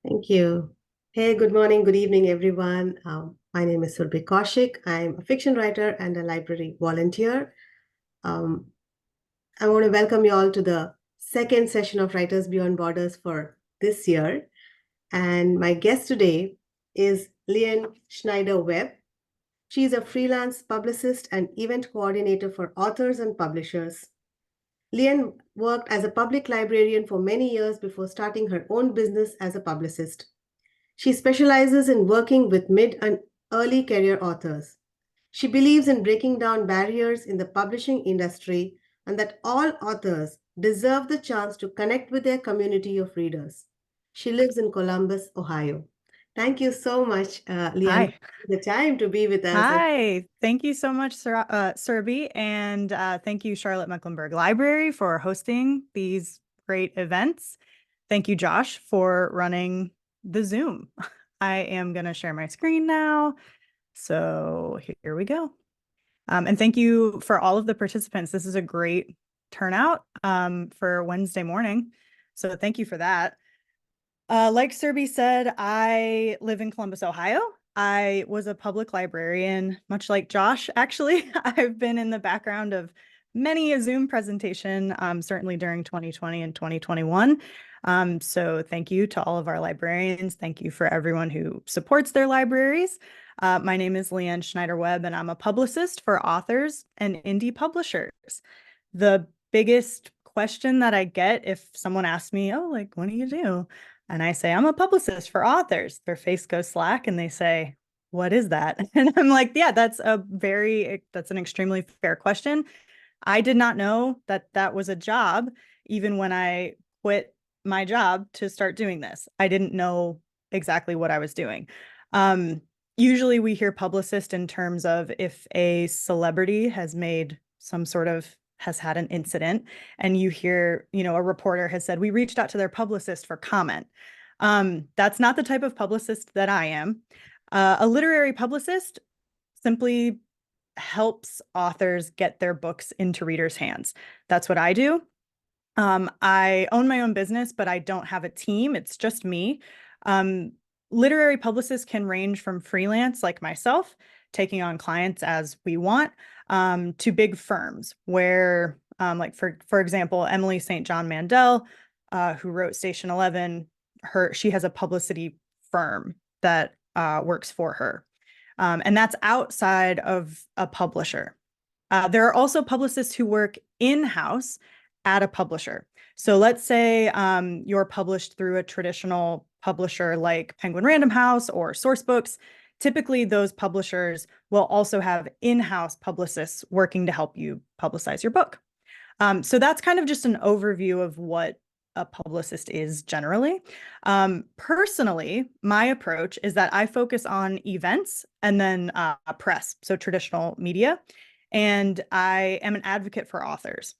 Thank you. Hey, good morning, good evening, everyone. My name is Surbhi Kaushik. I'm a fiction writer and a library volunteer. Um, I want to welcome you all to the second session of Writers Beyond Borders for this year. And my guest today is Leann Schneider Webb. She is a freelance publicist and event coordinator for authors and publishers. Leann worked as a public librarian for many years before starting her own business as a publicist. She specializes in working with mid and early career authors. She believes in breaking down barriers in the publishing industry and that all authors deserve the chance to connect with their community of readers. She lives in Columbus, Ohio. Thank you so much, Leann, Hi. for the time to be with us. Hi. Thank you so much, Surby, and thank you, Charlotte Mecklenburg Library, for hosting these great events. Thank you, Josh, for running the Zoom. I am going to share my screen now. So here we go. And thank you for all of the participants. This is a great turnout for Wednesday morning. So thank you for that. Like Surby said, I live in Columbus, Ohio. I was a public librarian, much like Josh, actually. I've been in the background of many a Zoom presentation, certainly during 2020 and 2021. So thank you to all of our librarians. Thank you for everyone who supports their libraries. My name is Leann Schneider Webb, and I'm a publicist for authors and indie publishers. The biggest question that I get if someone asks me, oh, like, what do you do? And I say, I'm a publicist for authors. Their face goes slack and they say, what is that? And I'm like, yeah, that's an extremely fair question. I did not know that that was a job, even when I quit my job to start doing this. I didn't know exactly what I was doing. Usually we hear publicist in terms of if a celebrity has had an incident, and you hear, a reporter has said, we reached out to their publicist for comment. That's not the type of publicist that I am. A literary publicist simply helps authors get their books into readers' hands. That's what I do. I own my own business, but I don't have a team. It's just me. Literary publicists can range from freelance, like myself, taking on clients as we want, to big firms where, like for example, Emily St. John Mandel, who wrote Station 11, she has a publicity firm that works for her. And that's outside of a publisher. There are also publicists who work in-house at a publisher. So let's say you're published through a traditional publisher like Penguin Random House or Sourcebooks. Typically, those publishers will also have in-house publicists working to help you publicize your book. So that's kind of just an overview of what a publicist is generally. Personally, my approach is that I focus on events and then press, so traditional media, and I am an advocate for authors.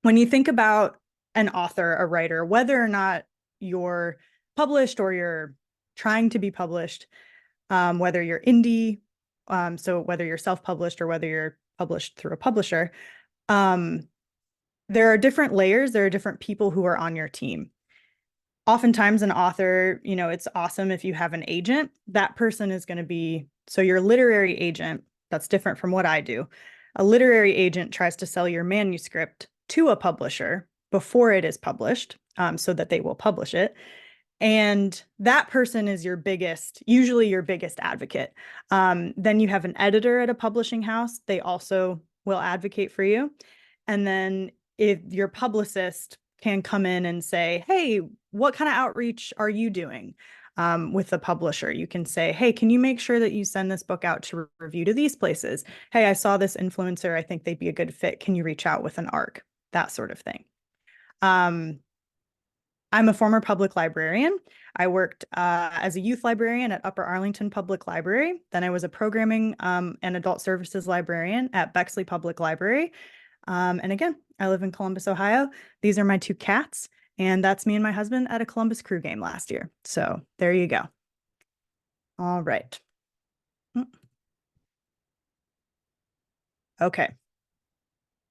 When you think about an author, a writer, whether or not you're published or you're trying to be published, whether you're indie, so whether you're self-published or whether you're published through a publisher, there are different layers, there are different people who are on your team. Oftentimes an author, it's awesome if you have an agent. That person is going to be, so your literary agent, that's different from what I do. A literary agent tries to sell your manuscript to a publisher before it is published, so that they will publish it. And that person is usually your biggest advocate. Then you have an editor at a publishing house. They also will advocate for you. And then if your publicist can come in and say, hey, what kind of outreach are you doing with the publisher? You can say, hey, can you make sure that you send this book out to review to these places? Hey, I saw this influencer. I think they'd be a good fit. Can you reach out with an ARC? That sort of thing. I'm a former public librarian. I worked as a youth librarian at Upper Arlington Public Library. Then I was a programming and adult services librarian at Bexley Public Library. And again, I live in Columbus, Ohio. These are my two cats, and that's me and my husband at a Columbus Crew game last year. So there you go. All right. Okay.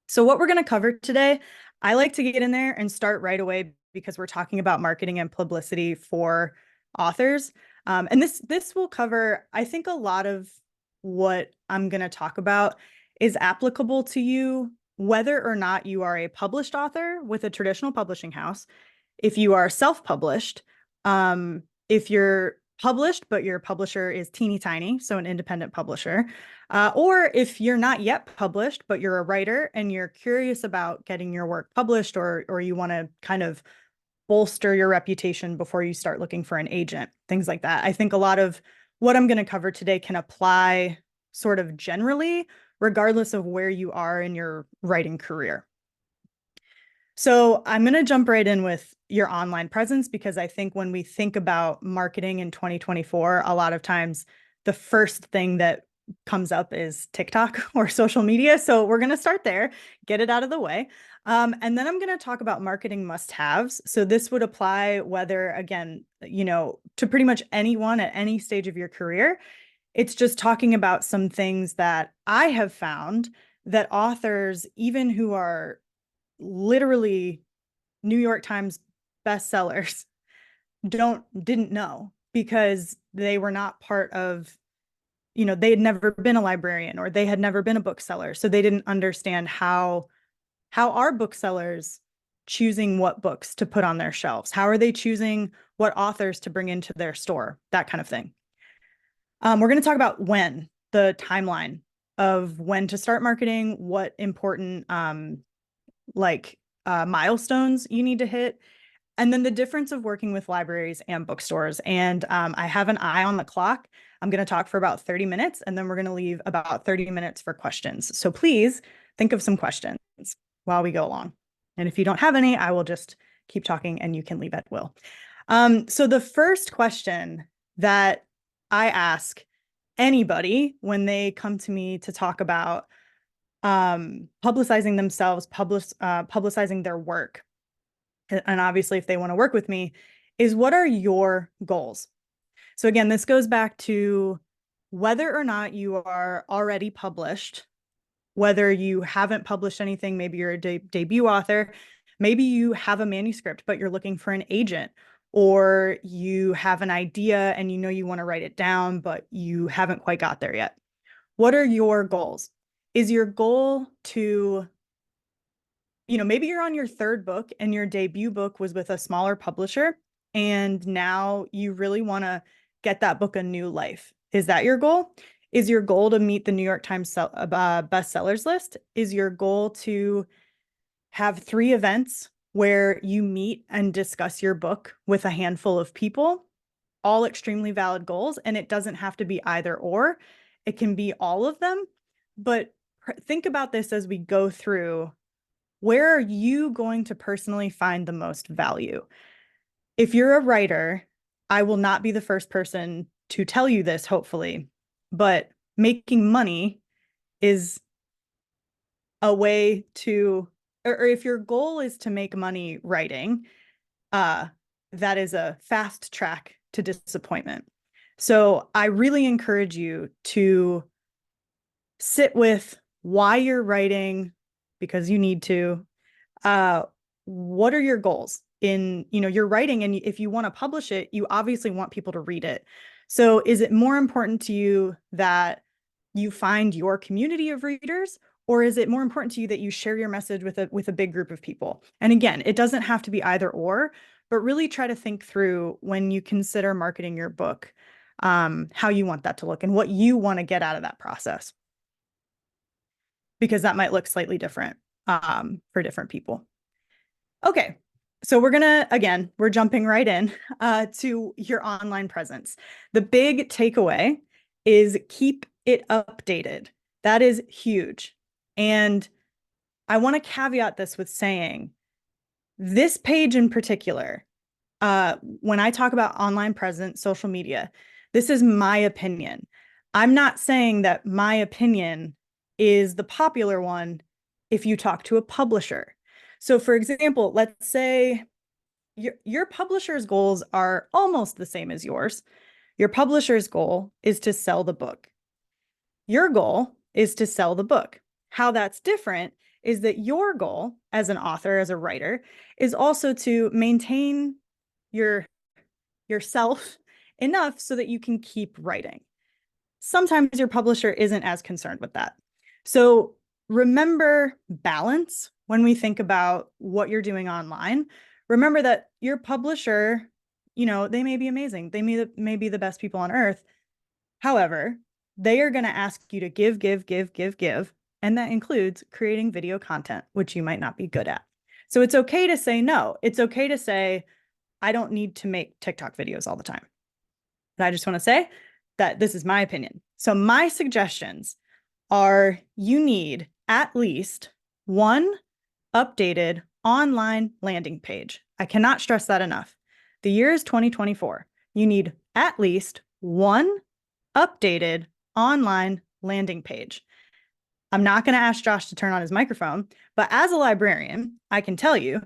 So what we're going to cover today, I like to get in there and start right away because we're talking about marketing and publicity for authors. And this will cover, I think, a lot of what I'm going to talk about is applicable to you, whether or not you are a published author with a traditional publishing house, if you are self-published, if you're published, but your publisher is teeny tiny, so an independent publisher, or if you're not yet published, but you're a writer and you're curious about getting your work published, or you want to kind of bolster your reputation before you start looking for an agent, things like that. I think a lot of what I'm going to cover today can apply sort of generally, regardless of where you are in your writing career. So I'm going to jump right in with your online presence, because I think when we think about marketing in 2024, a lot of times the first thing that comes up is TikTok or social media. So we're going to start there, get it out of the way. And then I'm going to talk about marketing must-haves. So this would apply whether, again, to pretty much anyone at any stage of your career. It's just talking about some things that I have found that authors, even who are literally New York Times bestsellers, didn't know, because they were not part of, they had never been a librarian or they had never been a bookseller. So they didn't understand how are booksellers choosing what books to put on their shelves? How are they choosing what authors to bring into their store? That kind of thing. We're going to talk about the timeline of when to start marketing, what important milestones you need to hit, and then the difference of working with libraries and bookstores. And I have an eye on the clock. I'm going to talk for about 30 minutes, and then we're going to leave about 30 minutes for questions. So please think of some questions while we go along. And if you don't have any, I will just keep talking and you can leave at will. So the first question that I ask anybody when they come to me to talk about publicizing themselves, publicizing their work, and obviously if they want to work with me, is what are your goals? So again, this goes back to whether or not you are already published, whether you haven't published anything, maybe you're a debut author, maybe you have a manuscript, but you're looking for an agent, or you have an idea and you want to write it down, but you haven't quite got there yet. What are your goals? Is your goal to, maybe you're on your third book and your debut book was with a smaller publisher, and now you really want to get that book a new life. Is that your goal? Is your goal to meet the New York Times bestsellers list? Is your goal to have 3 events where you meet and discuss your book with a handful of people? All extremely valid goals, and it doesn't have to be either or. It can be all of them, but think about this as we go through. Where are you going to personally find the most value? If you're a writer, I will not be the first person to tell you this, hopefully, but making money is a way to, or if your goal is to make money writing, that is a fast track to disappointment. So I really encourage you to sit with why you're writing, because you need to. What are your goals in, you're writing, and if you want to publish it, you obviously want people to read it. So is it more important to you that you find your community of readers, or is it more important to you that you share your message with a big group of people? And again, it doesn't have to be either or, but really try to think through, when you consider marketing your book, how you want that to look and what you want to get out of that process, because that might look slightly different for different people. Okay, so we're jumping right in to your online presence. The big takeaway is keep it updated. That is huge. And I want to caveat this with saying, this page in particular, when I talk about online presence, social media, this is my opinion. I'm not saying that my opinion is the popular one if you talk to a publisher. So for example, let's say your publisher's goals are almost the same as yours. Your publisher's goal is to sell the book. Your goal is to sell the book. How that's different is that your goal as an author, as a writer, is also to maintain yourself enough so that you can keep writing. Sometimes your publisher isn't as concerned with that. So remember balance when we think about what you're doing online. Remember that your publisher, they may be amazing. They may be the best people on earth. However, they are going to ask you to give. And that includes creating video content, which you might not be good at. So it's okay to say no. It's okay to say, I don't need to make TikTok videos all the time. But I just want to say that this is my opinion. So my suggestions are you need at least one updated online landing page. I cannot stress that enough. The year is 2024. You need at least one updated online landing page. I'm not going to ask Josh to turn on his microphone, but as a librarian, I can tell you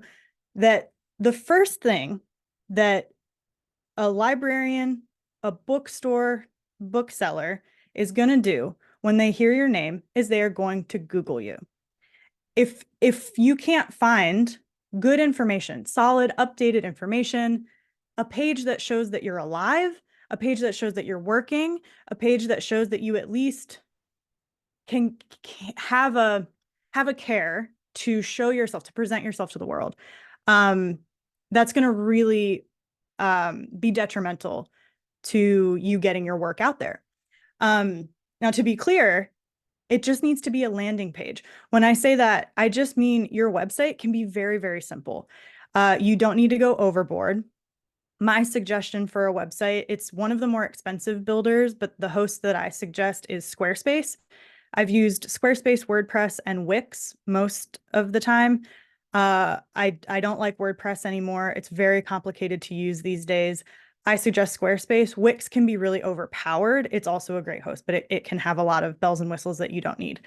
that the first thing that a librarian, a bookstore, bookseller is going to do when they hear your name is they are going to Google you. If you can't find good information, solid, updated information, a page that shows that you're alive, a page that shows that you're working, a page that shows that you at least can have a care to show yourself, to present yourself to the world, that's going to really be detrimental to you getting your work out there. Now, to be clear, it just needs to be a landing page. When I say that, I just mean your website can be very, very simple. You don't need to go overboard. My suggestion for a website, it's one of the more expensive builders, but the host that I suggest is Squarespace. I've used Squarespace, WordPress, and Wix most of the time. I don't like WordPress anymore. It's very complicated to use these days. I suggest Squarespace. Wix can be really overpowered. It's also a great host, but it can have a lot of bells and whistles that you don't need.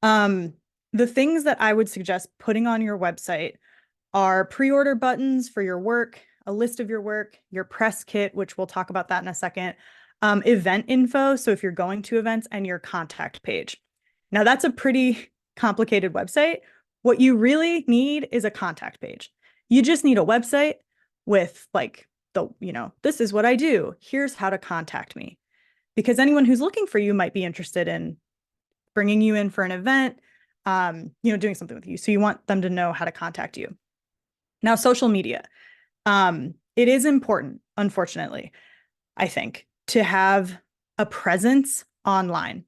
The things that I would suggest putting on your website are pre-order buttons for your work, a list of your work, your press kit, which we'll talk about that in a second, event info. So if you're going to events, and your contact page. Now that's a pretty complicated website. What you really need is a contact page. You just need a website with like this is what I do. Here's how to contact me. Because anyone who's looking for you might be interested in bringing you in for an event, doing something with you. So you want them to know how to contact you. Now, social media. It is important, unfortunately, I think, to have a presence online.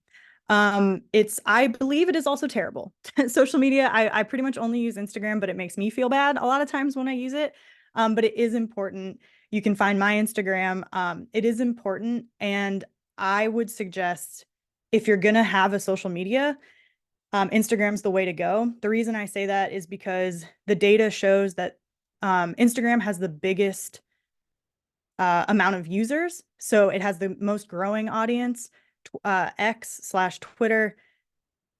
I believe it is also terrible. Social media, I pretty much only use Instagram, but it makes me feel bad a lot of times when I use it. But it is important. You can find my Instagram. It is important. And I would suggest if you're going to have a social media, Instagram's the way to go. The reason I say that is because the data shows that Instagram has the biggest amount of users. So it has the most growing audience. X/Twitter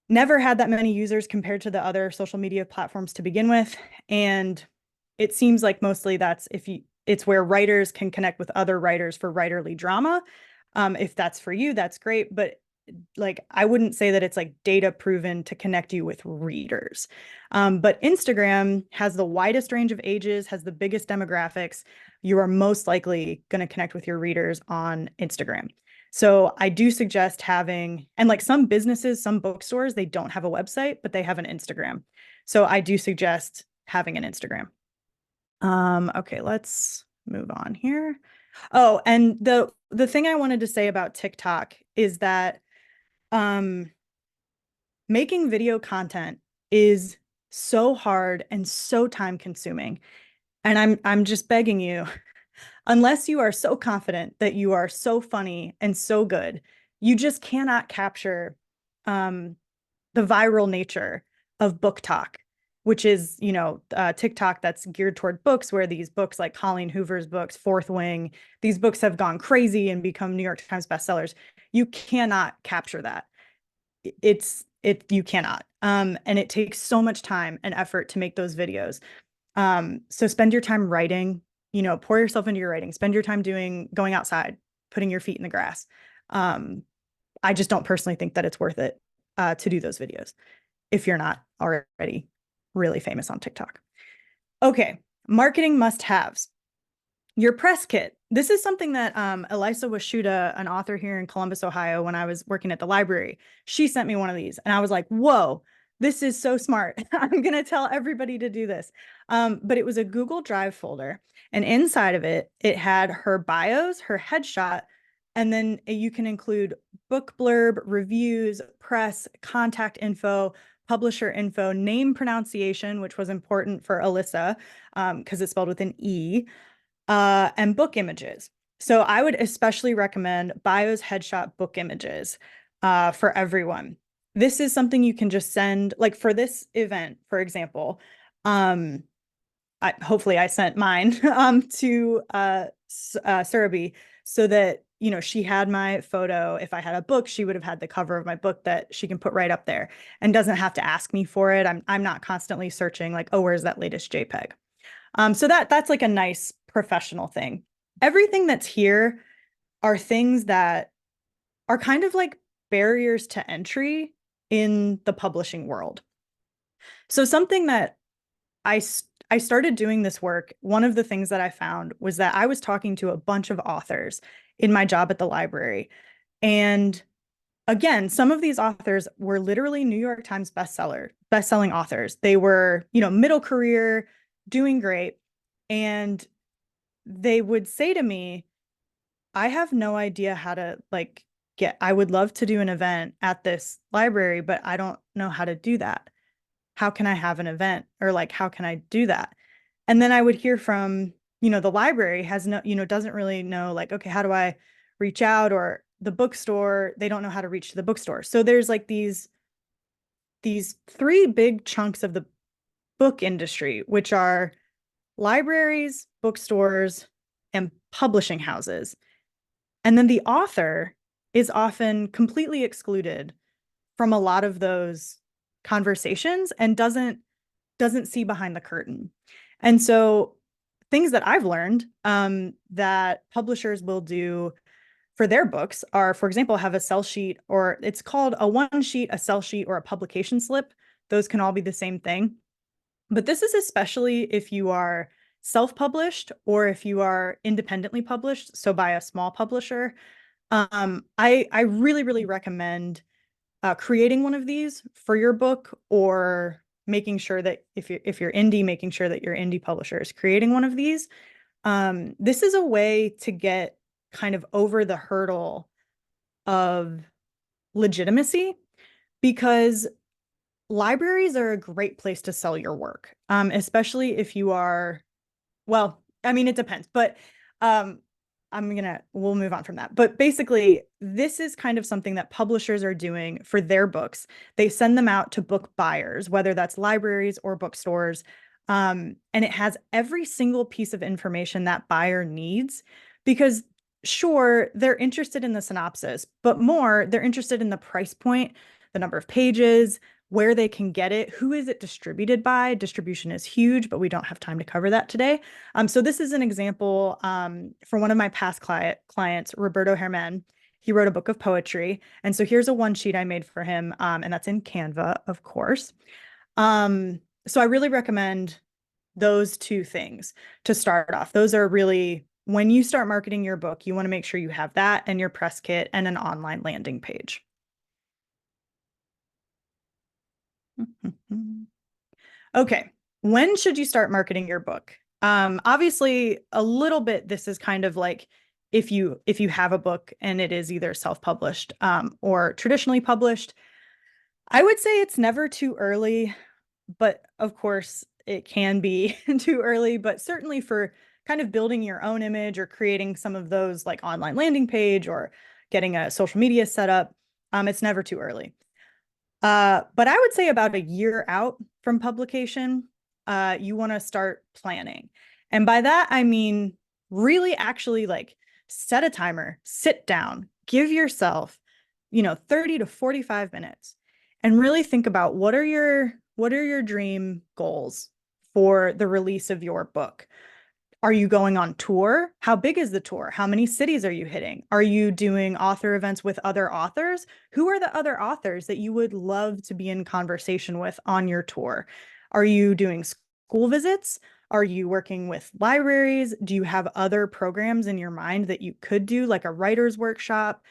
never had that many users compared to the other social media platforms to begin with. And it seems like mostly it's where writers can connect with other writers for writerly drama. If that's for you, that's great. But I wouldn't say that it's like data proven to connect you with readers. But Instagram has the widest range of ages, has the biggest demographics. You are most likely going to connect with your readers on Instagram. So I do suggest having, and like some businesses, some bookstores, they don't have a website, but they have an Instagram. So I do suggest having an Instagram. Okay, let's move on here. Oh, and the thing I wanted to say about TikTok is that making video content is so hard and so time consuming. And I'm just begging you, unless you are so confident that you are so funny and so good, you just cannot capture the viral nature of book talk, which is, TikTok that's geared toward books, where these books like Colleen Hoover's books, Fourth Wing, these books have gone crazy and become New York Times bestsellers. You cannot capture that. You cannot. And it takes so much time and effort to make those videos. So spend your time writing, pour yourself into your writing, spend your time going outside, putting your feet in the grass. I just don't personally think that it's worth it to do those videos if you're not already really famous on TikTok. Okay, marketing must-haves. Your press kit This is something that Elisa Washuta, an author here in Columbus, Ohio, when I was working at the library, she sent me one of these and I was like, whoa, this is so smart. I'm going to tell everybody to do this. But it was a Google Drive folder. And inside of it, it had her bios, her headshot, and then you can include book blurb, reviews, press, contact info, publisher info, name pronunciation, which was important for Alyssa because it's spelled with an E, and book images. So I would especially recommend bios, headshot, book images for everyone. This is something you can just send, like for this event, for example. Hopefully I sent mine to Surabhi so that, you know, she had my photo. If I had a book, she would have had the cover of my book that she can put right up there and doesn't have to ask me for it. I'm not constantly searching like, oh, where's that latest JPEG? So that's like a nice professional thing. Everything that's here are things that are kind of like barriers to entry in the publishing world. So something that I started doing this work, one of the things that I found was that I was talking to a bunch of authors in my job at the library. And again, some of these authors were literally New York Times best-selling authors. They were, you know, middle career, doing great. And they would say to me, I have no idea how to like I would love to do an event at this library, but I don't know how to do that. How can I have an event? Or like, how can I do that? And then I would hear from, you know, the library has no, you know, doesn't really know like, okay, how do I reach out? Or the bookstore, they don't know how to reach to the bookstore. So there's like these three big chunks of the book industry, which are libraries, bookstores, and publishing houses. And then the author is often completely excluded from a lot of those conversations and doesn't see behind the curtain. And so things that I've learned that publishers will do for their books are, for example, have a sell sheet, or it's called a one sheet, a sell sheet, or a publication slip. Those can all be the same thing. But this is especially if you are self-published or if you are independently published, so by a small publisher. I really, really recommend creating one of these for your book, or making sure that if you're indie, making sure that your indie publisher is creating one of these. This is a way to get kind of over the hurdle of legitimacy, because libraries are a great place to sell your work, especially if you are, well, I mean, it depends, but we'll move on from that. But basically, this is kind of something that publishers are doing for their books. They send them out to book buyers, whether that's libraries or bookstores. And it has every single piece of information that buyer needs, because sure, they're interested in the synopsis, but more, they're interested in the price point, the number of pages, where they can get it, who is it distributed by. Distribution is huge, but we don't have time to cover that today. So this is an example for one of my past clients, Roberto Herman. He wrote a book of poetry. And so here's a one sheet I made for him, and that's in Canva, of course. So I really recommend those two things to start off. Those are really, when you start marketing your book, you want to make sure you have that and your press kit and an online landing page. Okay, when should you start marketing your book? Obviously, a little bit, this is kind of like if you have a book and it is either self-published or traditionally published. I would say it's never too early, but of course it can be too early, but certainly for kind of building your own image or creating some of those like online landing page or getting a social media set up, it's never too early. But I would say about a year out from publication, you want to start planning. And by that, I mean, really actually like set a timer, sit down, give yourself, 30 to 45 minutes and really think about what are your dream goals for the release of your book. Are you going on tour? How big is the tour? How many cities are you hitting? Are you doing author events with other authors? Who are the other authors that you would love to be in conversation with on your tour? Are you doing school visits? Are you working with libraries? Do you have other programs in your mind that you could do, like a writer's workshop?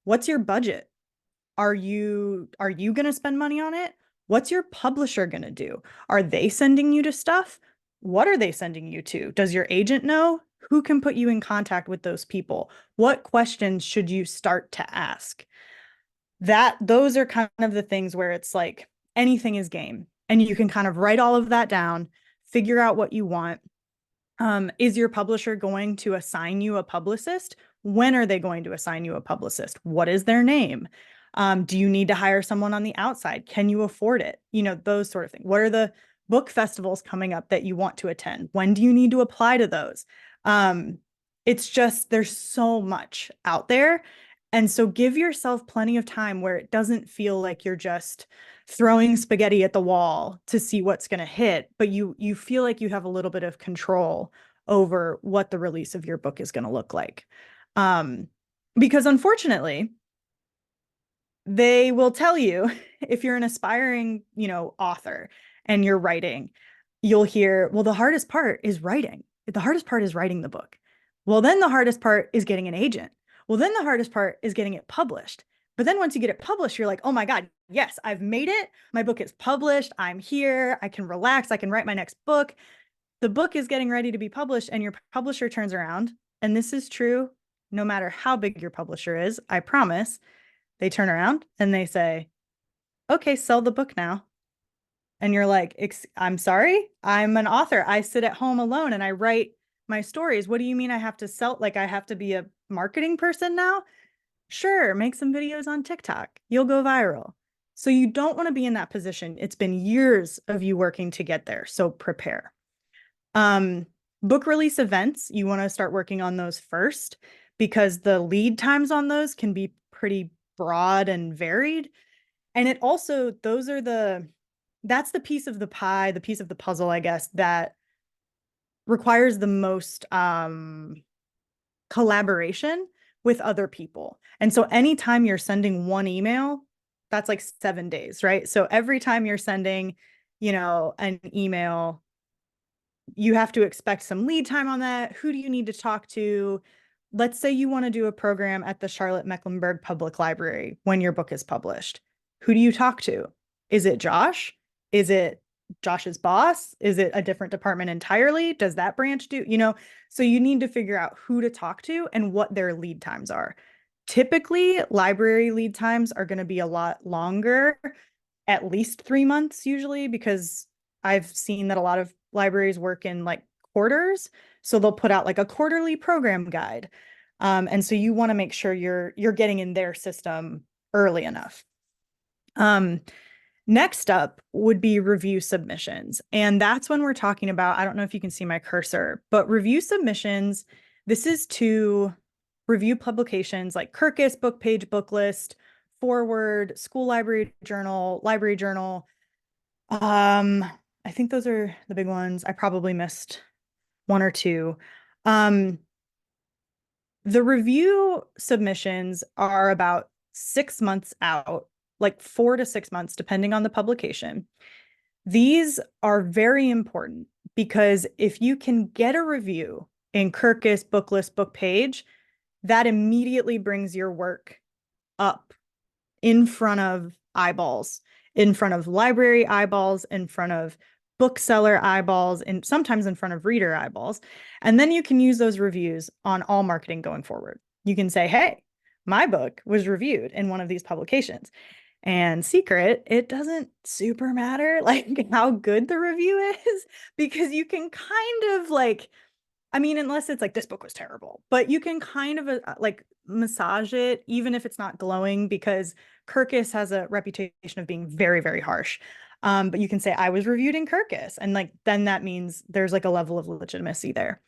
What's your budget? Are you going to spend money on it? What's your publisher going to do? Are they sending you to stuff? What are they sending you to? Does your agent know? Who can put you in contact with those people? What questions should you start to ask? Those are kind of the things where it's like anything is game, and you can kind of write all of that down, figure out what you want. Is your publisher going to assign you a publicist? When are they going to assign you a publicist? What is their name? Do you need to hire someone on the outside? Can you afford it? Those sort of things. What are the book festivals coming up that you want to attend? When do you need to apply to those? It's just, there's so much out there. And so give yourself plenty of time where it doesn't feel like you're just throwing spaghetti at the wall to see what's going to hit, but you feel like you have a little bit of control over what the release of your book is going to look like. Because unfortunately, they will tell you, if you're an aspiring, author and you're writing, you'll hear, well, the hardest part is writing. The hardest part is writing the book. Well, then the hardest part is getting an agent. Well, then the hardest part is getting it published. But then once you get it published, you're like, oh my God, yes, I've made it. My book is published. I'm here. I can relax. I can write my next book. The book is getting ready to be published, and your publisher turns around. And this is true no matter how big your publisher is, I promise. They turn around and they say, okay, sell the book now. And you're like, I'm sorry, I'm an author. I sit at home alone and I write my stories. What do you mean I have to sell? Like, I have to be a marketing person now? Sure, make some videos on TikTok. You'll go viral. So you don't want to be in that position. It's been years of you working to get there. So prepare. Book release events, you want to start working on those first, because the lead times on those can be pretty broad and varied. And it also, that's the piece of the pie, the piece of the puzzle, I guess, that requires the most collaboration with other people. And so anytime you're sending one email, that's like 7 days, right? So every time you're sending, an email, you have to expect some lead time on that. Who do you need to talk to? Let's say you want to do a program at the Charlotte Mecklenburg Public Library when your book is published. Who do you talk to? Is it Josh? Is it Josh's boss? Is it a different department entirely? Does that branch do, so you need to figure out who to talk to and what their lead times are. Typically, library lead times are going to be a lot longer, at least 3 months usually, because I've seen that a lot of libraries work in like quarters. So they'll put out like a quarterly program guide. And so you want to make sure you're getting in their system early enough. Next up would be review submissions. And that's when we're talking about, I don't know if you can see my cursor, but review submissions, this is to review publications like Kirkus, Book Page, Book List, Forward, School Library Journal, Library Journal. I think those are the big ones. I probably missed one or two. The review submissions are about 6 months out, like 4 to 6 months, depending on the publication. These are very important because if you can get a review in Kirkus, Booklist, Book Page, that immediately brings your work up in front of eyeballs, in front of library eyeballs, in front of bookseller eyeballs, and sometimes in front of reader eyeballs. And then you can use those reviews on all marketing going forward. You can say, hey, my book was reviewed in one of these publications. And secret, it doesn't super matter like how good the review is, because you can kind of like, unless it's like this book was terrible, but you can kind of like massage it, even if it's not glowing, because Kirkus has a reputation of being very, very harsh. But you can say I was reviewed in Kirkus, and like then that means there's like a level of legitimacy there.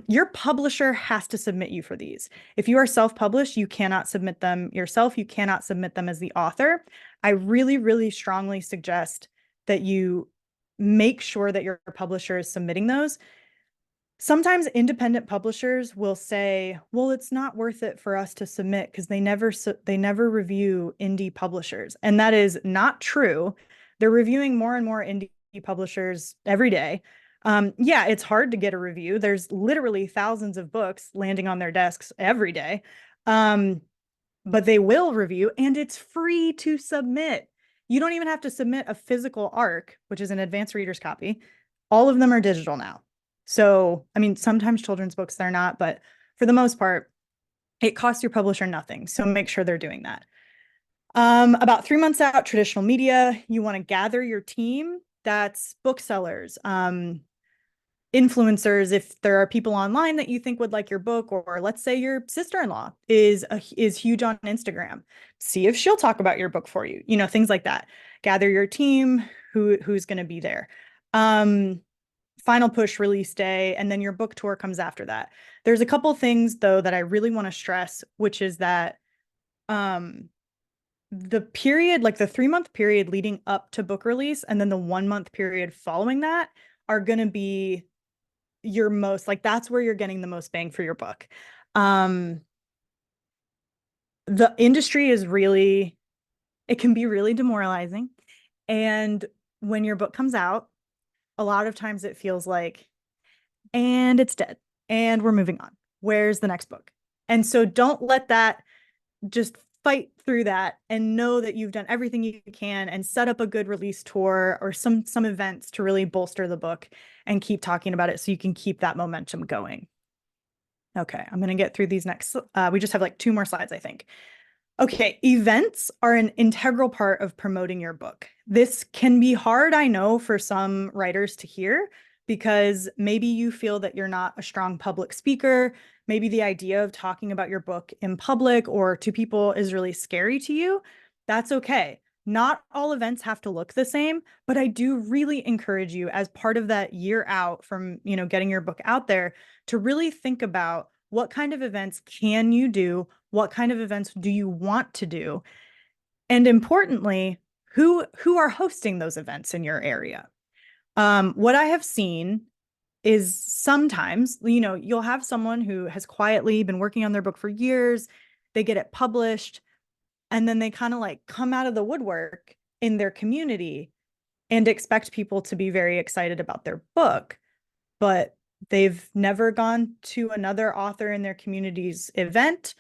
Your publisher has to submit you for these. If you are self-published, you cannot submit them yourself. You cannot submit them as the author. I really, really strongly suggest that you make sure that your publisher is submitting those. Sometimes independent publishers will say, well, it's not worth it for us to submit because they never review indie publishers. And that is not true. They're reviewing more and more indie publishers every day. Yeah, it's hard to get a review. There's literally thousands of books landing on their desks every day. But they will review, and it's free to submit. You don't even have to submit a physical ARC, which is an advanced reader's copy. All of them are digital now. So, I mean, sometimes children's books, they're not, but for the most part, it costs your publisher nothing. So make sure they're doing that. About 3 months out, traditional media, you want to gather your team. That's booksellers, influencers, if there are people online that you think would like your book, or let's say your sister-in-law is huge on Instagram, see if she'll talk about your book for you, things like that. Gather your team, who's going to be there. Final push release day, and then your book tour comes after that. There's a couple things though that I really want to stress, which is that the period, like the 3-month period leading up to book release, and then the 1-month period following that are going to be your most, like, that's where you're getting the most bang for your book. The industry is really, it can be really demoralizing. And when your book comes out, a lot of times it feels like, and it's dead, and we're moving on. Where's the next book? And so don't let that, just fight through that and know that you've done everything you can, and set up a good release tour or some events to really bolster the book and keep talking about it so you can keep that momentum going. Okay, I'm going to get through these next. We just have like 2 more slides, I think. Okay, events are an integral part of promoting your book. This can be hard, I know, for some writers to hear, because maybe you feel that you're not a strong public speaker. Maybe the idea of talking about your book in public or to people is really scary to you. That's okay. Not all events have to look the same, but I do really encourage you, as part of that year out from, getting your book out there, to really think about what kind of events can you do? What kind of events do you want to do? And importantly, who are hosting those events in your area? What I have seen is sometimes, you'll have someone who has quietly been working on their book for years, they get it published, and then they kind of like come out of the woodwork in their community and expect people to be very excited about their book, but they've never gone to another author in their community's event.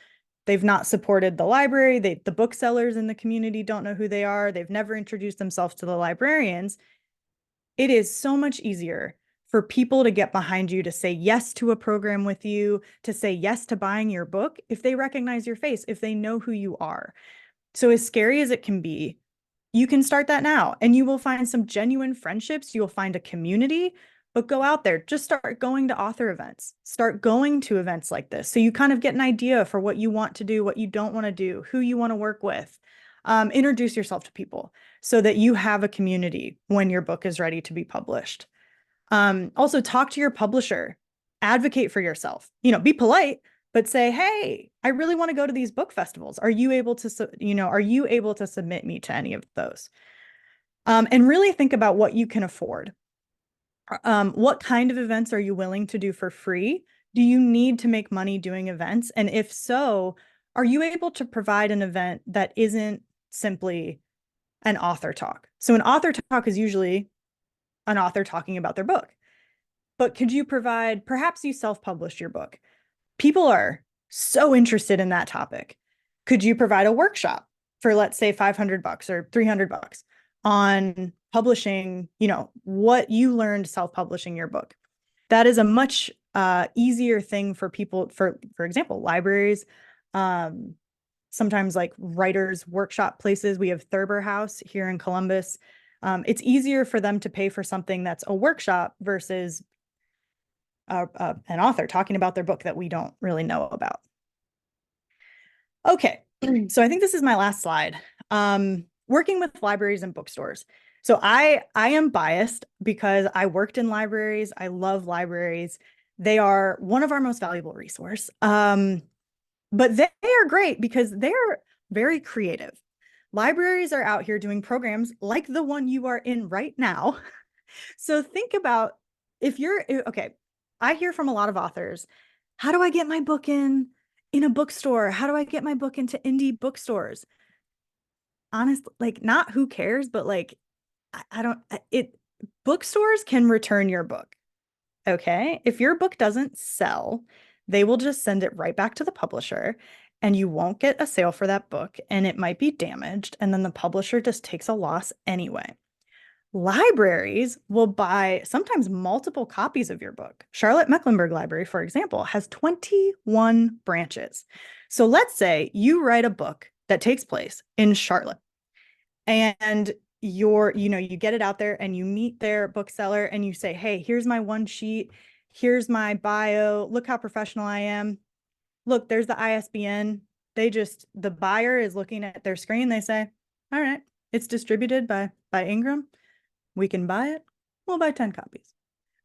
They've not supported the library. The booksellers in the community don't know who they are. They've never introduced themselves to the librarians. It is so much easier for people to get behind you, to say yes to a program with you, to say yes to buying your book, if they recognize your face, if they know who you are. So as scary as it can be, you can start that now, and you will find some genuine friendships. You will find a community. But go out there, just start going to author events, start going to events like this, so you kind of get an idea for what you want to do, what you don't want to do, who you want to work with. Introduce yourself to people so that you have a community when your book is ready to be published. Also, talk to your publisher, advocate for yourself, be polite, but say, hey, I really want to go to these book festivals. Are you able to submit me to any of those? And really think about what you can afford. What kind of events are you willing to do for free? Do you need to make money doing events? And if so, are you able to provide an event that isn't simply an author talk? So an author talk is usually an author talking about their book. But could you provide, perhaps you self-published your book. People are so interested in that topic. Could you provide a workshop for, let's say, $500 or $300 on publishing, what you learned self-publishing your book? That is a much easier thing for people, for example, libraries, sometimes like writers workshop places. We have Thurber House here in Columbus. It's easier for them to pay for something that's a workshop versus an author talking about their book that we don't really know about. Okay, so I think this is my last slide. Working with libraries and bookstores. So I am biased because I worked in libraries. I love libraries. They are one of our most valuable resources. But they are great because they're very creative. Libraries are out here doing programs like the one you are in right now. So think about, okay, I hear from a lot of authors, how do I get my book in a bookstore? How do I get my book into indie bookstores? Honestly, like, not who cares, but like, bookstores can return your book. Okay. If your book doesn't sell, they will just send it right back to the publisher and you won't get a sale for that book and it might be damaged. And then the publisher just takes a loss anyway. Libraries will buy sometimes multiple copies of your book. Charlotte Mecklenburg Library, for example, has 21 branches. So let's say you write a book that takes place in Charlotte and you get it out there and you meet their bookseller and you say, hey, here's my one sheet. Here's my bio. Look how professional I am. Look, there's the ISBN. The buyer is looking at their screen. They say, all right, it's distributed by Ingram. We can buy it. We'll buy 10 copies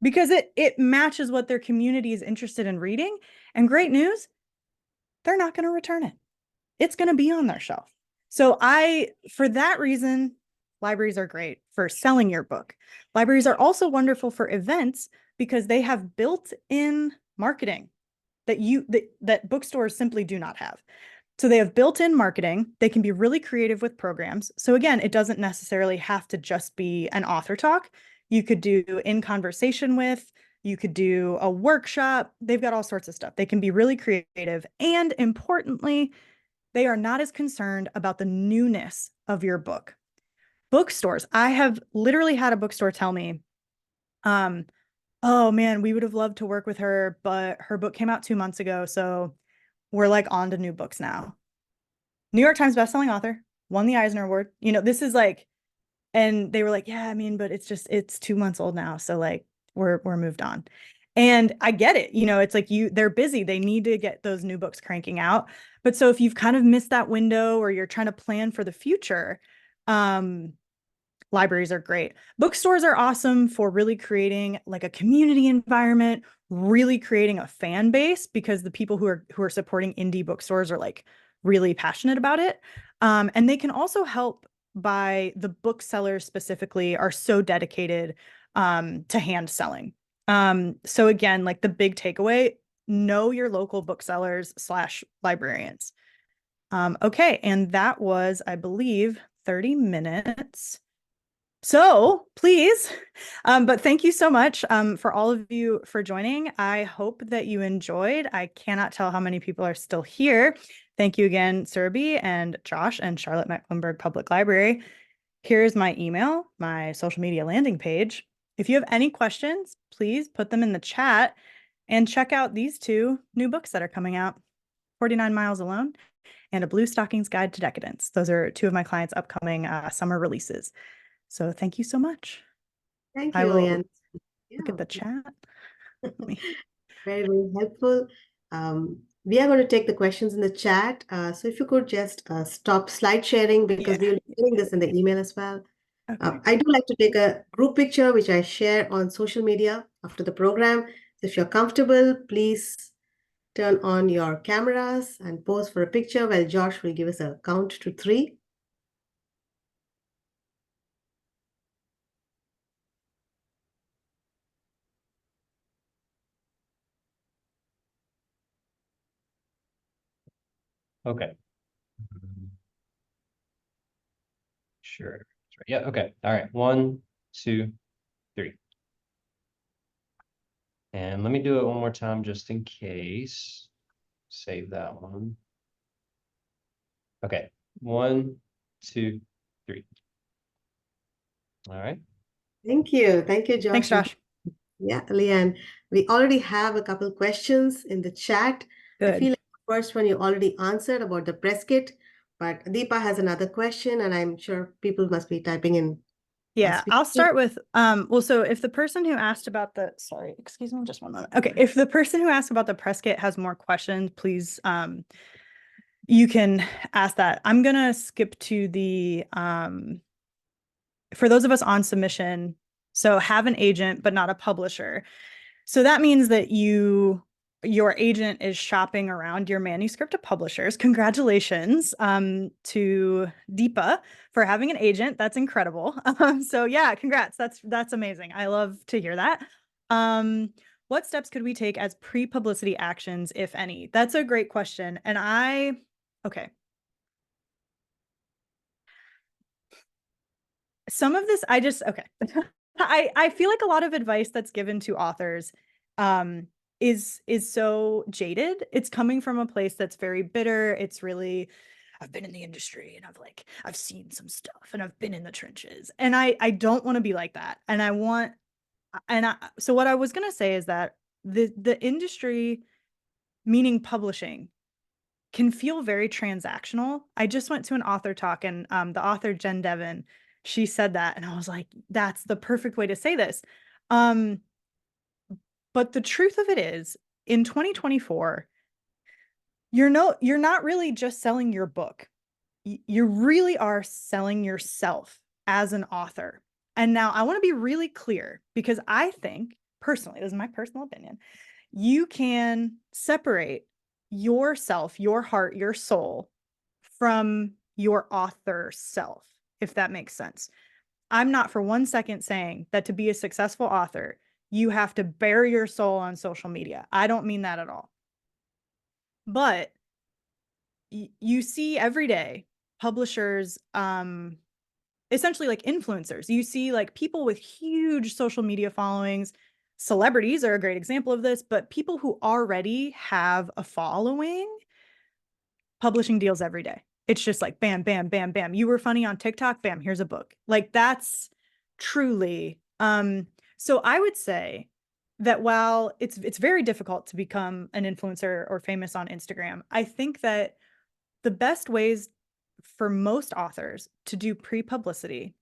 because it matches what their community is interested in reading. And great news, they're not going to return it. It's going to be on their shelf. So for that reason, libraries are great for selling your book. Libraries are also wonderful for events because they have built-in marketing that bookstores simply do not have. So they have built-in marketing. They can be really creative with programs. So again, it doesn't necessarily have to just be an author talk. You could do in conversation with, you could do a workshop. They've got all sorts of stuff. They can be really creative. And importantly, they are not as concerned about the newness of your book. Bookstores, I have literally had a bookstore tell me, oh man, we would have loved to work with her, but her book came out 2 months ago. So we're like on to new books now. New York Times bestselling author, won the Eisner Award. This is like, and they were like, yeah, I mean, but it's 2 months old now. So like we're moved on. And I get it. It's like they're busy. They need to get those new books cranking out. But so if you've kind of missed that window or you're trying to plan for the future, libraries are great. Bookstores are awesome for really creating like a community environment, really creating a fan base because the people who are supporting indie bookstores are like really passionate about it. And they can also help by the booksellers specifically are so dedicated to hand selling. So again, like the big takeaway, know your local booksellers / librarians. Okay, and that was, I believe, 30 minutes. So please, but thank you so much for all of you for joining. I hope that you enjoyed. I cannot tell how many people are still here. Thank you again, Surabhi and Josh and Charlotte Mecklenburg Public Library. Here's my email, my social media landing page. If you have any questions, please put them in the chat and check out these 2 new books that are coming out, 49 Miles Alone and A Blue Stockings Guide to Decadence. Those are 2 of my clients' upcoming summer releases. So thank you so much. Thank you, I will Leann. look at the chat. Very, very helpful. We are going to take the questions in the chat. So if you could just stop slide sharing because we will be doing this in the email as well. Okay. I do like to take a group picture, which I share on social media after the program. So if you're comfortable, please turn on your cameras and pose for a picture while Josh will give us a count to 3. Okay. Sure. Yeah. Okay. All right. 1, 2, 3. And let me do it one more time just in case. Save that one. Okay. 1, 2, 3. All right. Thank you. Thank you, Josh. Thanks, Josh. Yeah, Leann, we already have a couple questions in the chat. Good. I feel like the first one you already answered about the press kit, but Deepa has another question, and I'm sure people must be typing in. Yeah, I'll start with, well, so if the person who asked about sorry, excuse me, just one moment. Okay, if the person who asked about the press kit has more questions, please, you can ask that. I'm gonna skip to the, for those of us on submission, so have an agent, but not a publisher. So that means that your agent is shopping around your manuscript to publishers. Congratulations to Deepa for having an agent. That's incredible. So yeah, congrats. That's amazing. I love to hear that. What steps could we take as pre-publicity actions, if any? That's a great question. And okay. Some of this, okay. I feel like a lot of advice that's given to authors is so jaded. It's coming from a place that's very bitter. It's really, I've been in the industry and I've seen some stuff and I've been in the trenches, and I don't want to be like that. And so what I was going to say is that the industry, meaning publishing, can feel very transactional. I just went to an author talk, and the author Jen Devon, she said that, and I was like, that's the perfect way to say this. But the truth of it is, in 2024, you're not really just selling your book. You really are selling yourself as an author. And now I want to be really clear, because I think personally, this is my personal opinion, you can separate yourself, your heart, your soul from your author self, if that makes sense. I'm not for one second saying that to be a successful author, you have to bare your soul on social media. I don't mean that at all. But you see every day publishers, essentially like influencers. You see like people with huge social media followings. Celebrities are a great example of this, but people who already have a following publishing deals every day. It's just like bam, bam, bam, bam. You were funny on TikTok, bam, here's a book. Like that's truly, so I would say that while it's very difficult to become an influencer or famous on Instagram, I think that the best ways for most authors to do pre-publicity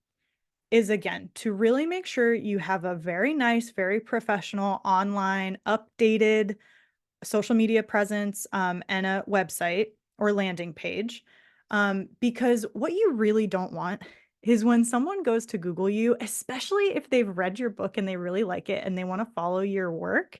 is, again, to really make sure you have a very nice, very professional, online, updated social media presence, and a website or landing page. Because what you really don't want is when someone goes to Google you, especially if they've read your book and they really like it and they want to follow your work,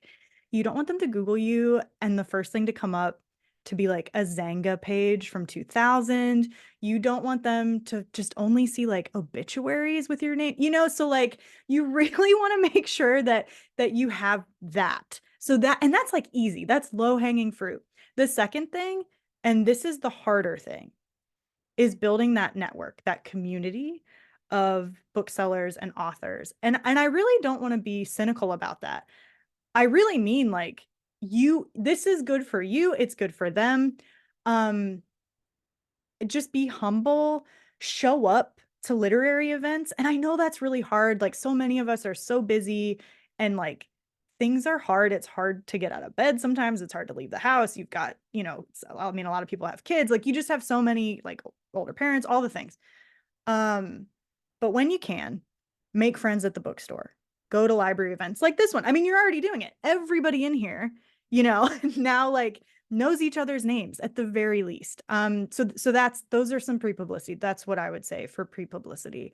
you don't want them to Google you and the first thing to come up to be like a Zanga page from 2000. You don't want them to just only see like obituaries with your name, so like you really want to make sure that you have that. So that's like easy. That's low-hanging fruit. The second thing, and this is the harder thing, is building that network, that community of booksellers and authors. And I really don't want to be cynical about that. I really mean like this is good for you, it's good for them. Just be humble, show up to literary events. And I know that's really hard. Like so many of us are so busy and like things are hard. It's hard to get out of bed. Sometimes it's hard to leave the house. You've got, I mean, a lot of people have kids. Like you just have so many like older parents, all the things. But when you can, make friends at the bookstore, go to library events like this one. I mean, you're already doing it. Everybody in here, now like knows each other's names at the very least. So those are some pre-publicity. That's what I would say for pre-publicity.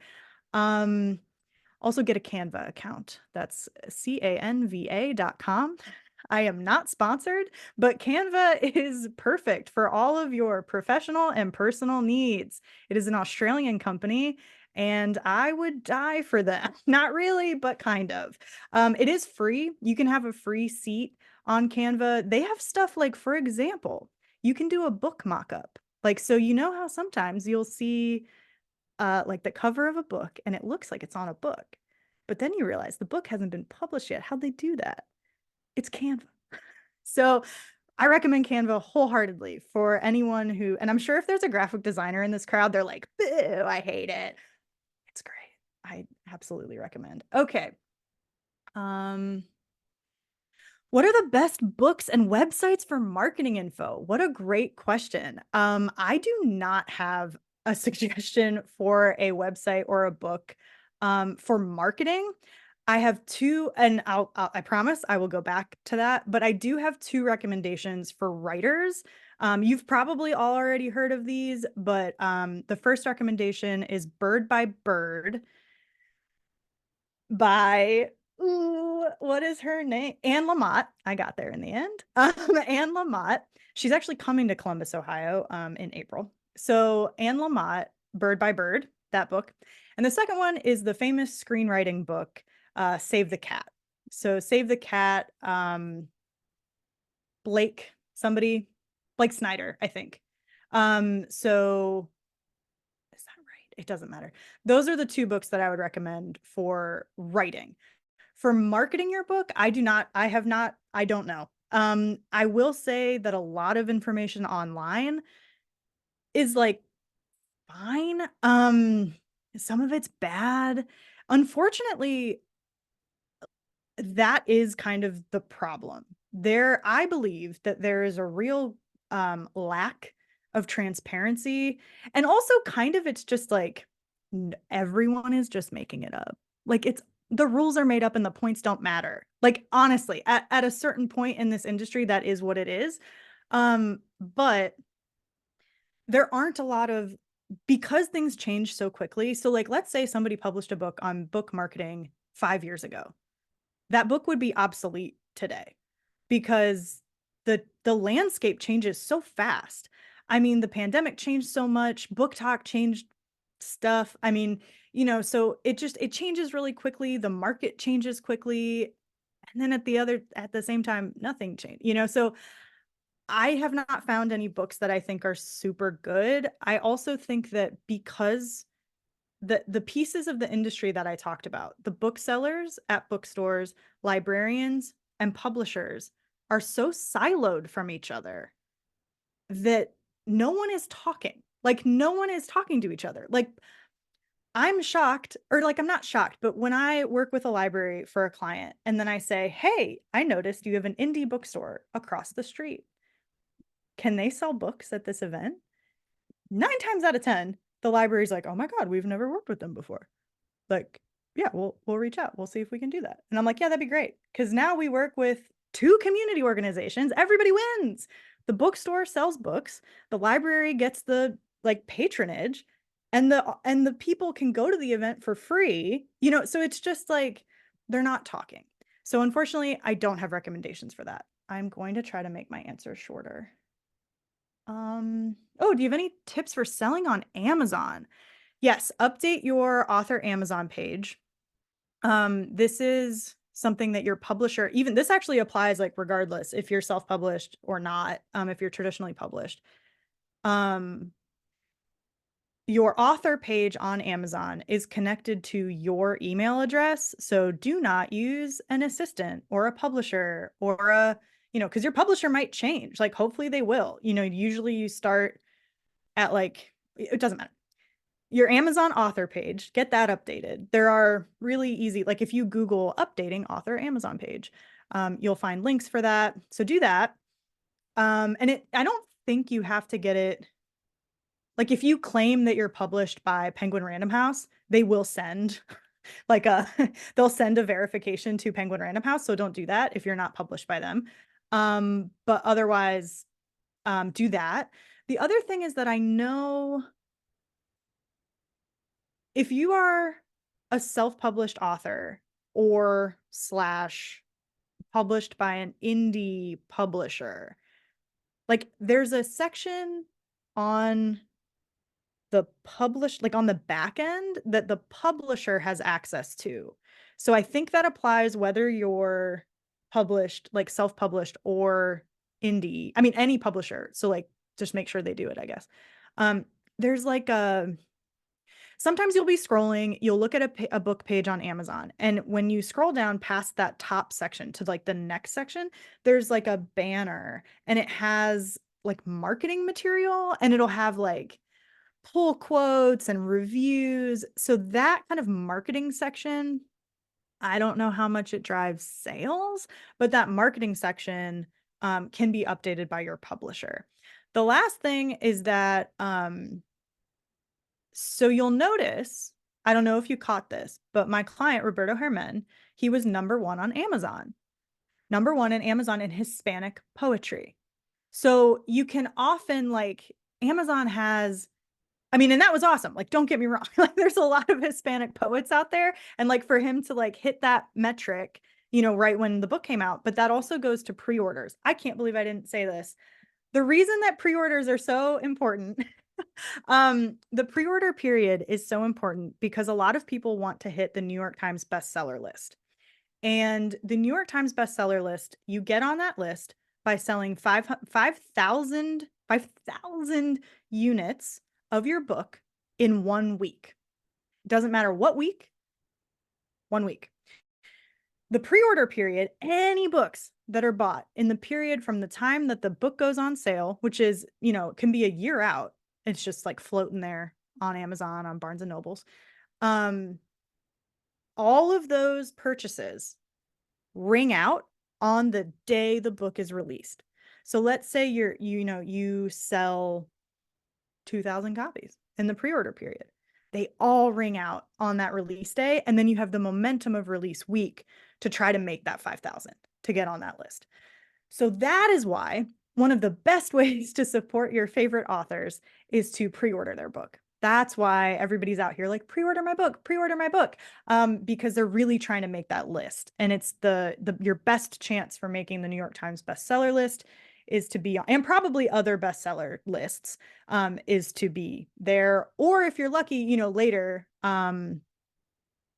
Also get a Canva account. That's canva.com. I am not sponsored, but Canva is perfect for all of your professional and personal needs. It is an Australian company, and I would die for them. Not really, but kind of. It is free. You can have a free seat on Canva. They have stuff like, for example, you can do a book mock-up. Like, so how sometimes you'll see like the cover of a book and it looks like it's on a book, but then you realize the book hasn't been published yet. How'd they do that? It's Canva. So I recommend Canva wholeheartedly for anyone who, and I'm sure if there's a graphic designer in this crowd, they're like, boo, I hate it. It's great. I absolutely recommend. Okay. What are the best books and websites for marketing info? What a great question. I do not have a suggestion for a website or a book for marketing. I have two, and I promise I will go back to that, but I do have two recommendations for writers. You've probably all already heard of these, but the first recommendation is Bird by Bird by, what is her name? Anne Lamott. I got there in the end. Anne Lamott. She's actually coming to Columbus, Ohio in April. So Anne Lamott, Bird by Bird, that book. And the second one is the famous screenwriting book, Save the Cat. So Save the Cat, Blake Snyder, I think. So is that right? It doesn't matter. Those are the two books that I would recommend for writing. For marketing your book, I don't know. I will say that a lot of information online is like fine. Some of it's bad. Unfortunately, that is kind of the problem. I believe that there is a real lack of transparency, and also kind of it's just like everyone is just making it up. Like the rules are made up and the points don't matter. Like honestly, at a certain point in this industry, that is what it is. But there aren't a lot of, because things change so quickly. So like, let's say somebody published a book on book marketing 5 years ago. That book would be obsolete today because the landscape changes so fast. I mean, the pandemic changed so much, book talk changed stuff. I mean, so it changes really quickly. The market changes quickly. And then at the same time, nothing changed, so I have not found any books that I think are super good. I also think that because the pieces of the industry that I talked about, the booksellers at bookstores, librarians, and publishers are so siloed from each other that no one is talking. Like no one is talking to each other. Like I'm shocked, or like I'm not shocked, but when I work with a library for a client and then I say, "Hey, I noticed you have an indie bookstore across the street. Can they sell books at this event?" 9 times out of 10, the library's like, "Oh my God, we've never worked with them before." Like, yeah, we'll reach out. We'll see if we can do that. And I'm like, yeah, that'd be great. Because now we work with 2 community organizations. Everybody wins. The bookstore sells books. The library gets the like patronage, and the people can go to the event for free. So it's just like they're not talking. So unfortunately, I don't have recommendations for that. I'm going to try to make my answer shorter. Oh, do you have any tips for selling on Amazon? Yes, update your author Amazon page. This is something that your publisher, even this actually applies like regardless if you're self-published or not, if you're traditionally published. Your author page on Amazon is connected to your email address. So do not use an assistant or a publisher or because your publisher might change. Like hopefully they will. Usually you start at like, it doesn't matter. Your Amazon author page, get that updated. There are really easy, like if you Google updating author Amazon page, you'll find links for that. So do that. And I don't think you have to get it. Like if you claim that you're published by Penguin Random House, they will send they'll send a verification to Penguin Random House. So don't do that if you're not published by them. But otherwise, do that. The other thing is that I know if you are a self-published author or / published by an indie publisher, like there's a section on the on the back end that the publisher has access to. So I think that applies whether you're published, like self-published or indie. I mean, any publisher. So like, just make sure they do it, I guess. There's like sometimes you'll be scrolling, you'll look at a book page on Amazon. And when you scroll down past that top section to like the next section, there's like a banner and it has like marketing material and it'll have like pull quotes and reviews. So that kind of marketing section, I don't know how much it drives sales, but that marketing section can be updated by your publisher. The last thing is that, so you'll notice, I don't know if you caught this, but my client, Roberto Herman, he was #1 on Amazon. #1 in Amazon in Hispanic poetry. So you can often like, Amazon has, I mean, and that was awesome. Like, don't get me wrong. Like, there's a lot of Hispanic poets out there. And like for him to like hit that metric, right when the book came out, but that also goes to pre-orders. I can't believe I didn't say this. The reason that pre-orders are so important, the pre-order period is so important because a lot of people want to hit the New York Times bestseller list. And the New York Times bestseller list, you get on that list by selling 5,000 units of your book in 1 week. It doesn't matter what week, 1 week. the pre-order period, any books that are bought in the period from the time that the book goes on sale, which is, can be a year out. It's just like floating there on Amazon, on Barnes and Nobles. All of those purchases ring out on the day the book is released. So let's say you sell 2,000 copies in the pre-order period. They all ring out on that release day. And then you have the momentum of release week to try to make that 5,000 to get on that list. So that is why one of the best ways to support your favorite authors is to pre-order their book. That's why everybody's out here like, pre-order my book, because they're really trying to make that list. And it's your best chance for making the New York Times bestseller list is to be, and probably other bestseller lists, is to be there. Or if you're lucky, later,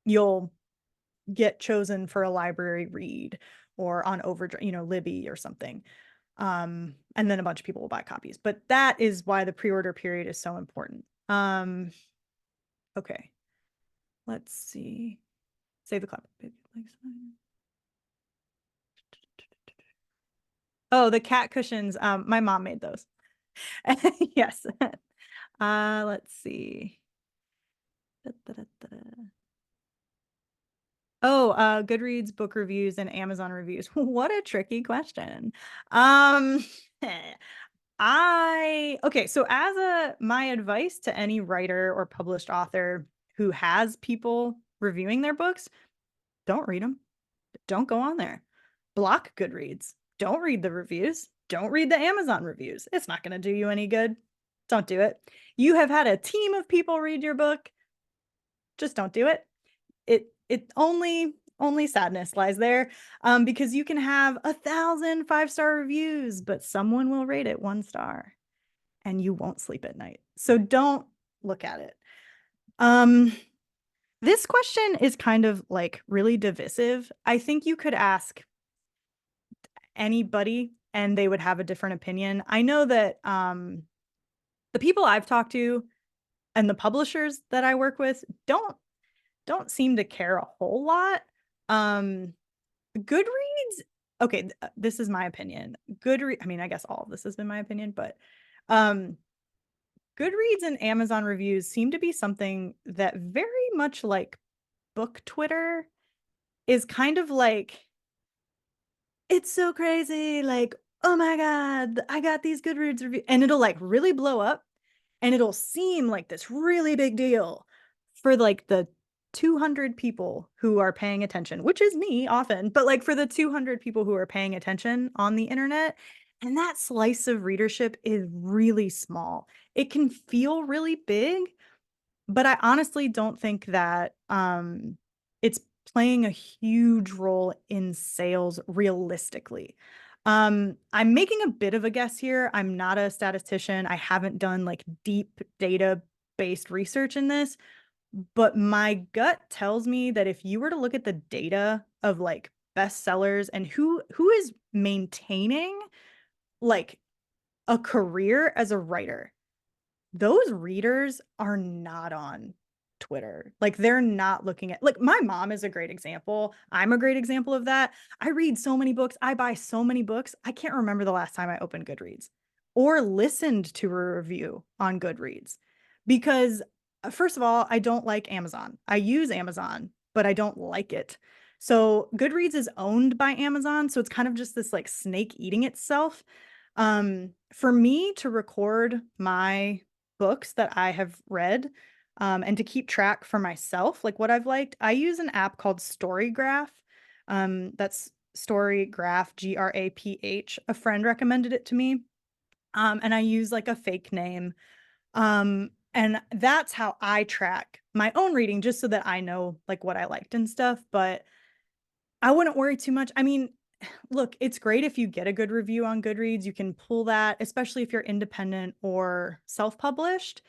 you'll get chosen for a library read or on Overdrive, Libby or something. And then a bunch of people will buy copies. But that is why the pre-order period is so important. Okay. Let's see. Save the clock. Oh, the cat cushions. My mom made those. Yes. Let's see. Oh, Goodreads book reviews and Amazon reviews. What a tricky question. Okay, so my advice to any writer or published author who has people reviewing their books, don't read them. Don't go on there. Block Goodreads. Don't read the reviews. Don't read the Amazon reviews. It's not going to do you any good. Don't do it. You have had a team of people read your book. Just don't do it. It only sadness lies there, because you can have 1,000 5-star reviews, but someone will rate it 1 star and you won't sleep at night. So don't look at it. This question is kind of like really divisive. I think you could ask anybody and they would have a different opinion. I know that the people I've talked to and the publishers that I work with don't seem to care a whole lot. Goodreads, okay, this is my opinion. I guess all of this has been my opinion, but Goodreads and Amazon reviews seem to be something that very much like book Twitter is kind of like, it's so crazy, like, oh my God, I got these Goodreads reviews, and it'll like really blow up and it'll seem like this really big deal for like the 200 people who are paying attention, which is me often, but like for the 200 people who are paying attention on the internet, and that slice of readership is really small. It can feel really big, but I honestly don't think that it's playing a huge role in sales realistically. I'm making a bit of a guess here. I'm not a statistician. I haven't done like deep data-based research in this, but my gut tells me that if you were to look at the data of like bestsellers and who is maintaining like a career as a writer, those readers are not on Twitter. Like they're not looking at, like my mom is a great example. I'm a great example of that. I read so many books. I buy so many books. I can't remember the last time I opened Goodreads or listened to a review on Goodreads because first of all, I don't like Amazon. I use Amazon, but I don't like it. So Goodreads is owned by Amazon. So it's kind of just this like snake eating itself. For me to record my books that I have read, and to keep track for myself, like what I've liked, I use an app called Storygraph. That's Storygraph, Graph. A friend recommended it to me. And I use like a fake name. And that's how I track my own reading, just so that I know like what I liked and stuff. But I wouldn't worry too much. I mean, look, it's great if you get a good review on Goodreads. You can pull that, especially if you're independent or self-published.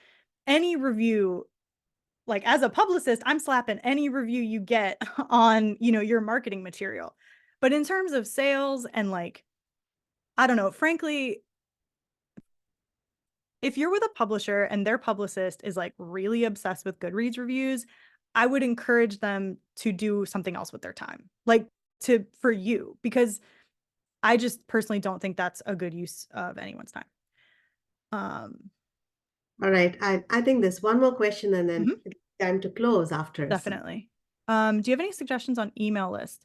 Any review, like as a publicist, I'm slapping any review you get on, your marketing material. But in terms of sales and like, I don't know, frankly, if you're with a publisher and their publicist is like really obsessed with Goodreads reviews, I would encourage them to do something else with their time. Like for you, because I just personally don't think that's a good use of anyone's time. All right. I think there's one more question and then it's time to close after. Definitely. Do you have any suggestions on email list?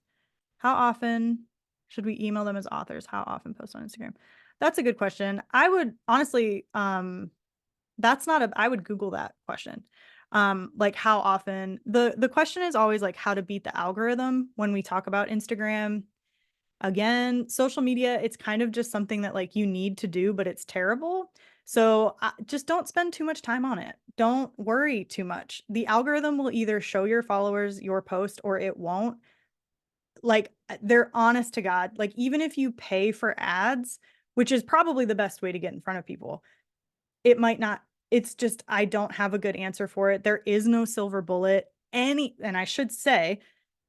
How often should we email them as authors? How often post on Instagram? That's a good question. I would honestly, that's not a, I would Google that question. Like how often, the question is always like how to beat the algorithm when we talk about Instagram. Again, social media, it's kind of just something that like you need to do, but it's terrible. So just don't spend too much time on it. Don't worry too much. The algorithm will either show your followers your post or it won't. Like they're honest to God. Like even if you pay for ads, which is probably the best way to get in front of people, it might not. It's just, I don't have a good answer for it. There is no silver bullet. And I should say,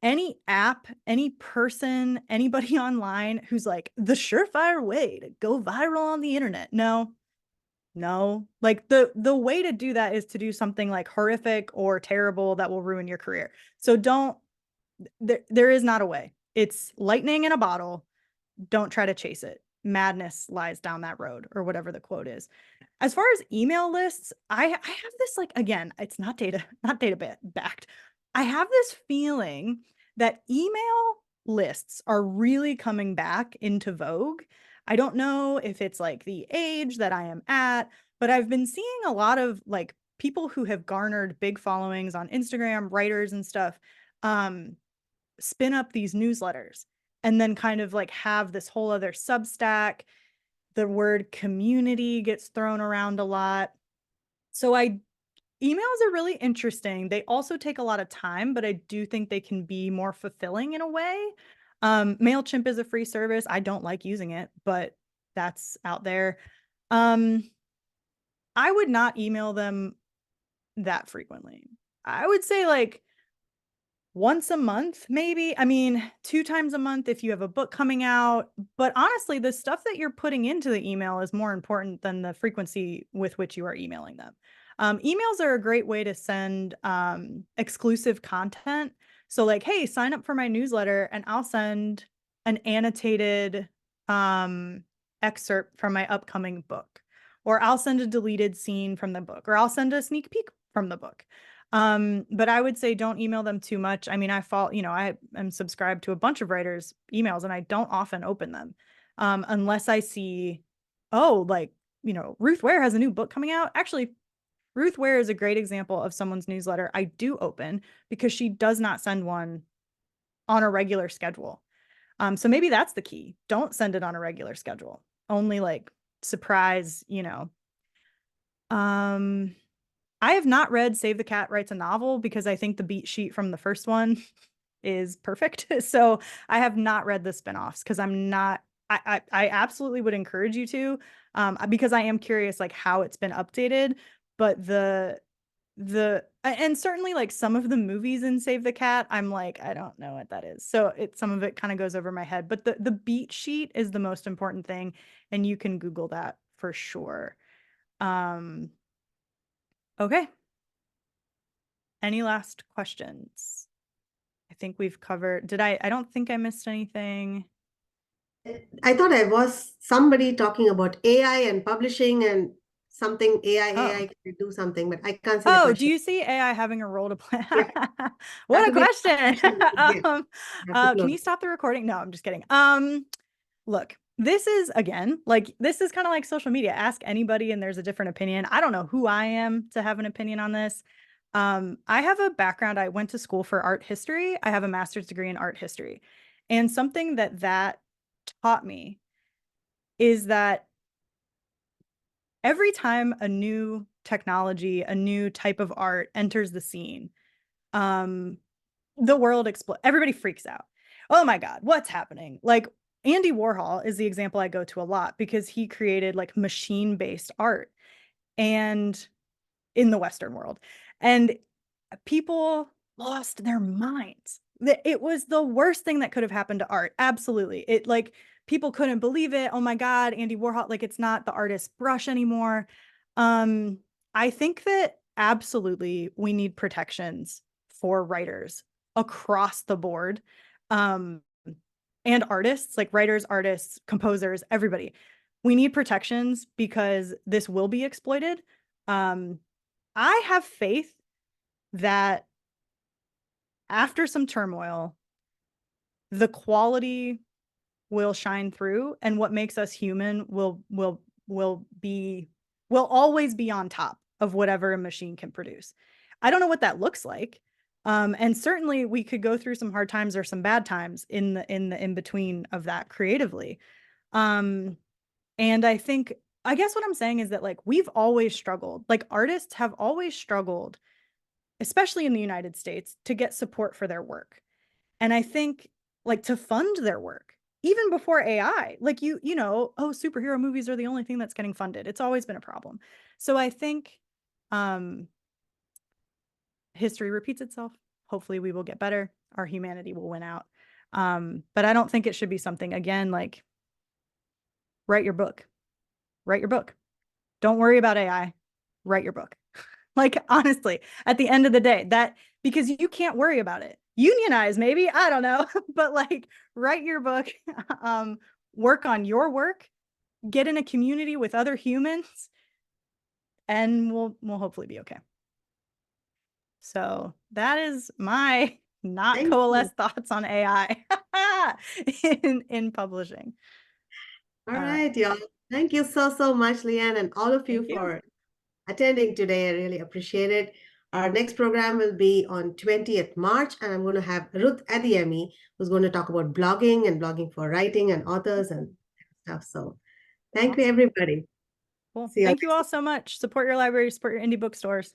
any app, any person, anybody online who's like the surefire way to go viral on the internet. No, like the way to do that is to do something like horrific or terrible that will ruin your career. So there is not a way. It's lightning in a bottle. Don't try to chase it. Madness lies down that road, or whatever the quote is. As far as email lists, I have this, like, again, it's not data backed. I have this feeling that email lists are really coming back into vogue. I don't know if it's like the age that I am at, but I've been seeing a lot of like people who have garnered big followings on Instagram, writers and stuff, spin up these newsletters and then kind of like have this whole other Substack. The word community gets thrown around a lot. So emails are really interesting. They also take a lot of time, but I do think they can be more fulfilling in a way. MailChimp is a free service. I don't like using it, but that's out there. I would not email them that frequently. I would say like once a month, maybe. I mean, 2 times a month if you have a book coming out. But honestly, the stuff that you're putting into the email is more important than the frequency with which you are emailing them. Emails are a great way to send exclusive content. So like, hey, sign up for my newsletter and I'll send an annotated excerpt from my upcoming book, or I'll send a deleted scene from the book, or I'll send a sneak peek from the book. But I would say don't email them too much. I mean, I am subscribed to a bunch of writers' emails and I don't often open them unless I see, oh, like, Ruth Ware has a new book coming out. Actually, Ruth Ware is a great example of someone's newsletter I do open because she does not send one on a regular schedule. So maybe that's the key. Don't send it on a regular schedule. Only like surprise, I have not read Save the Cat Writes a Novel because I think the beat sheet from the first one is perfect. So I have not read the spinoffs because I absolutely would encourage you to, because I am curious like how it's been updated, but and certainly like some of the movies in Save the Cat, I'm like, I don't know what that is. So some of it kind of goes over my head, but the beat sheet is the most important thing. And you can Google that for sure. Okay. Any last questions? I think we've covered, I don't think I missed anything. I thought I was somebody talking about AI and publishing and something AI can do something, but I can't see the question. Do you see AI having a role to play? Yeah. What a question. Can you stop the recording? No, I'm just kidding. Look, this is kind of like social media. Ask anybody and there's a different opinion. I don't know who I am to have an opinion on this. I have a background. I went to school for art history. I have a master's degree in art history. And something that taught me is that every time a new technology, a new type of art enters the scene, the world explodes. Everybody freaks out. Oh my God, what's happening? Like Andy Warhol is the example I go to a lot because he created like machine-based art and in the Western world. And people lost their minds. It was the worst thing that could have happened to art. Absolutely. It like people couldn't believe it. Oh my God, Andy Warhol, like it's not the artist's brush anymore. I think that absolutely we need protections for writers across the board. and artists, like writers, artists, composers, everybody. We need protections because this will be exploited. I have faith that after some turmoil, the quality will shine through, and what makes us human will always be on top of whatever a machine can produce. I don't know what that looks like. And certainly we could go through some hard times or some bad times in the in between of that creatively. And I guess what I'm saying is that, like, we've always struggled, like artists have always struggled, especially in the United States, to get support for their work. And I think, like, to fund their work, even before AI, like you know, oh, superhero movies are the only thing that's getting funded. It's always been a problem. So I think history repeats itself. Hopefully we will get better. Our humanity will win out. But I don't think it should be something, again, like, write your book. Write your book. Don't worry about AI. Write your book. Like, honestly, at the end of the day, that, because you can't worry about it. Unionize, maybe, I don't know, but like, write your book, work on your work, get in a community with other humans, and we'll hopefully be okay. So that is my not Thank coalesced you. thoughts on AI in publishing. All right, y'all. Thank you so much, Leann, and all of you Thank you. for attending today. I really appreciate it. Our next program will be on 20th March, and I'm going to have Ruth Adiyemi, who's going to talk about blogging and blogging for writing and authors and stuff. So thank you, Awesome. everybody. Cool. See you all Thank you next all so much. Support your library, support your indie bookstores.